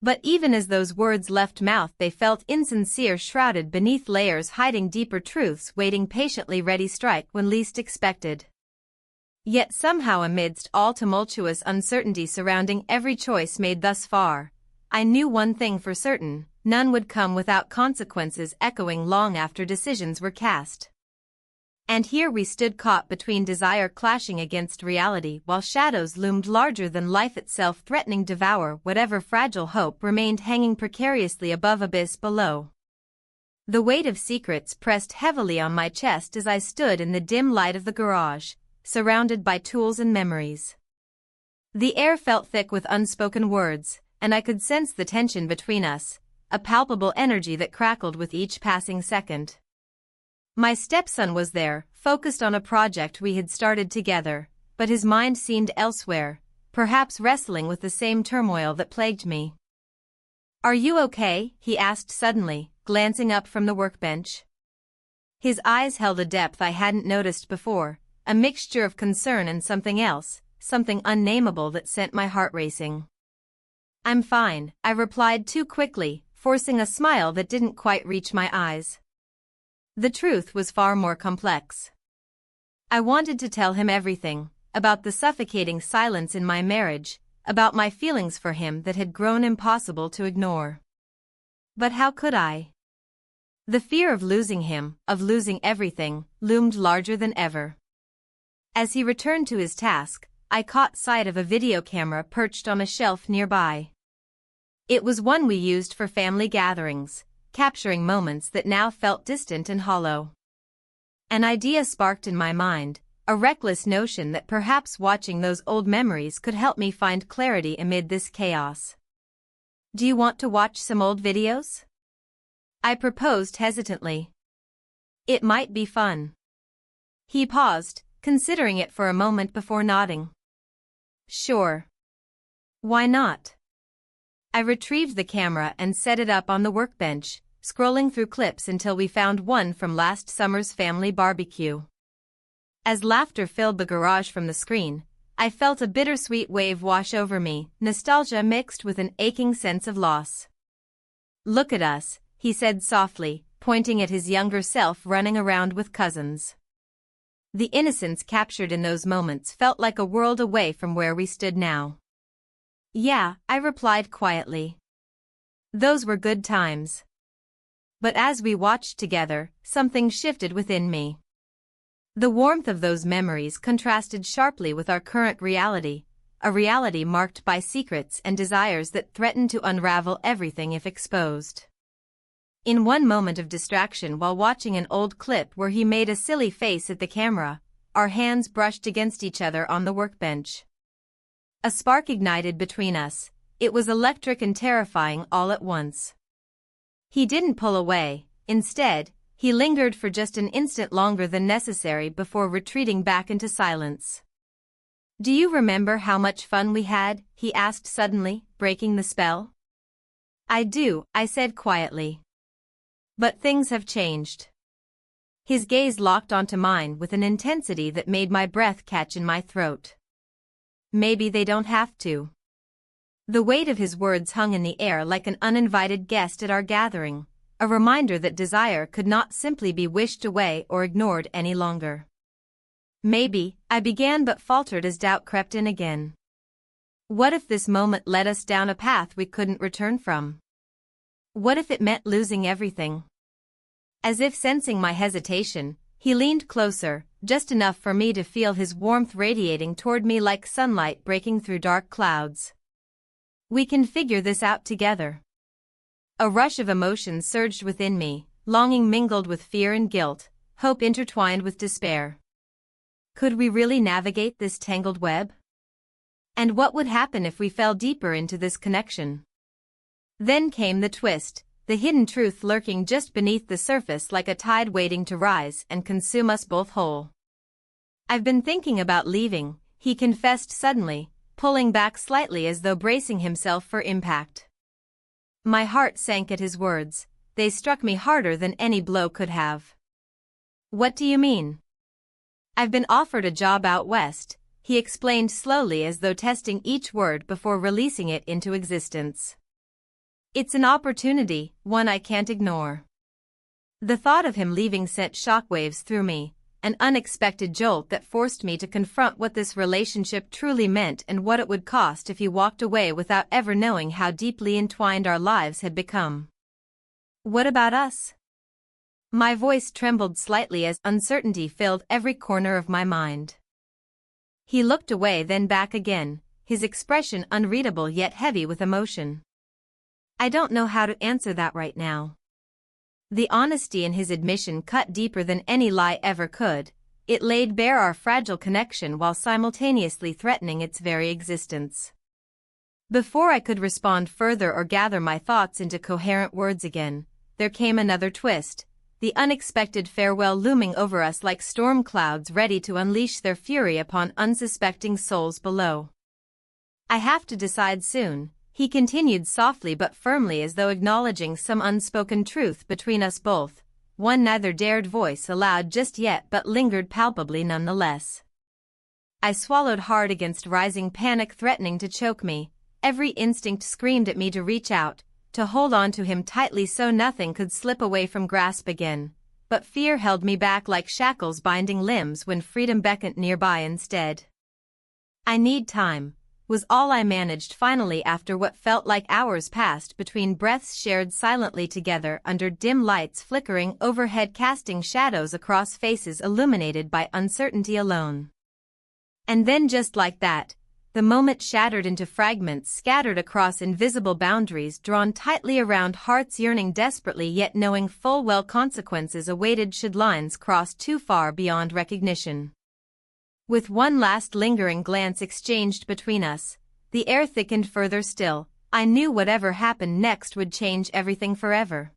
But even as those words left mouth they felt insincere, shrouded beneath layers hiding deeper truths waiting patiently ready strike when least expected. Yet somehow amidst all tumultuous uncertainty surrounding every choice made thus far, I knew one thing for certain. None would come without consequences echoing long after decisions were cast. And here we stood caught between desire clashing against reality while shadows loomed larger than life itself threatening to devour whatever fragile hope remained hanging precariously above abyss below. The weight of secrets pressed heavily on my chest as I stood in the dim light of the garage, surrounded by tools and memories. The air felt thick with unspoken words, and I could sense the tension between us, a palpable energy that crackled with each passing second. My stepson was there, focused on a project we had started together, but his mind seemed elsewhere, perhaps wrestling with the same turmoil that plagued me. "Are you okay?" he asked suddenly, glancing up from the workbench. His eyes held a depth I hadn't noticed before, a mixture of concern and something else, something unnameable that sent my heart racing. "I'm fine," I replied too quickly, forcing a smile that didn't quite reach my eyes. The truth was far more complex. I wanted to tell him everything, about the suffocating silence in my marriage, about my feelings for him that had grown impossible to ignore. But how could I? The fear of losing him, of losing everything, loomed larger than ever. As he returned to his task, I caught sight of a video camera perched on a shelf nearby. It was one we used for family gatherings, capturing moments that now felt distant and hollow. An idea sparked in my mind, a reckless notion that perhaps watching those old memories could help me find clarity amid this chaos. "Do you want to watch some old videos?" I proposed hesitantly. "It might be fun." He paused, considering it for a moment before nodding. "Sure. Why not?" I retrieved the camera and set it up on the workbench, scrolling through clips until we found one from last summer's family barbecue. As laughter filled the garage from the screen, I felt a bittersweet wave wash over me, nostalgia mixed with an aching sense of loss. "Look at us," he said softly, pointing at his younger self running around with cousins. The innocence captured in those moments felt like a world away from where we stood now. "Yeah," I replied quietly. "Those were good times." But as we watched together, something shifted within me. The warmth of those memories contrasted sharply with our current reality, a reality marked by secrets and desires that threatened to unravel everything if exposed. In one moment of distraction while watching an old clip where he made a silly face at the camera, our hands brushed against each other on the workbench. A spark ignited between us. It was electric and terrifying all at once. He didn't pull away. Instead, he lingered for just an instant longer than necessary before retreating back into silence. "Do you remember how much fun we had?" he asked suddenly, breaking the spell. "I do," I said quietly. "But things have changed." His gaze locked onto mine with an intensity that made my breath catch in my throat. "Maybe they don't have to." The weight of his words hung in the air like an uninvited guest at our gathering, a reminder that desire could not simply be wished away or ignored any longer. "Maybe," I began but faltered as doubt crept in again. What if this moment led us down a path we couldn't return from? What if it meant losing everything? As if sensing my hesitation, he leaned closer, just enough for me to feel his warmth radiating toward me like sunlight breaking through dark clouds. "We can figure this out together." A rush of emotion surged within me, longing mingled with fear and guilt, hope intertwined with despair. Could we really navigate this tangled web? And what would happen if we fell deeper into this connection? Then came the twist, the hidden truth lurking just beneath the surface like a tide waiting to rise and consume us both whole. "I've been thinking about leaving," he confessed suddenly, pulling back slightly as though bracing himself for impact. My heart sank at his words. They struck me harder than any blow could have. "What do you mean?" "I've been offered a job out west," he explained slowly as though testing each word before releasing it into existence. "It's an opportunity, one I can't ignore." The thought of him leaving sent shockwaves through me, an unexpected jolt that forced me to confront what this relationship truly meant and what it would cost if he walked away without ever knowing how deeply entwined our lives had become. "What about us?" My voice trembled slightly as uncertainty filled every corner of my mind. He looked away, then back again, his expression unreadable yet heavy with emotion. I don't know how to answer that right now. The honesty in his admission cut deeper than any lie ever could. It laid bare our fragile connection while simultaneously threatening its very existence. Before I could respond further or gather my thoughts into coherent words again, there came another twist, the unexpected farewell looming over us like storm clouds ready to unleash their fury upon unsuspecting souls below. I have to decide soon, he continued softly but firmly as though acknowledging some unspoken truth between us both, one neither dared voice aloud just yet but lingered palpably nonetheless. I swallowed hard against rising panic threatening to choke me. Every instinct screamed at me to reach out, to hold on to him tightly so nothing could slip away from grasp again, but fear held me back like shackles binding limbs when freedom beckoned nearby instead. I need time, was all I managed finally after what felt like hours passed between breaths shared silently together under dim lights flickering overhead casting shadows across faces illuminated by uncertainty alone. And then just like that, the moment shattered into fragments scattered across invisible boundaries drawn tightly around hearts yearning desperately yet knowing full well consequences awaited should lines cross too far beyond recognition. With one last lingering glance exchanged between us, the air thickened further still. I knew whatever happened next would change everything forever.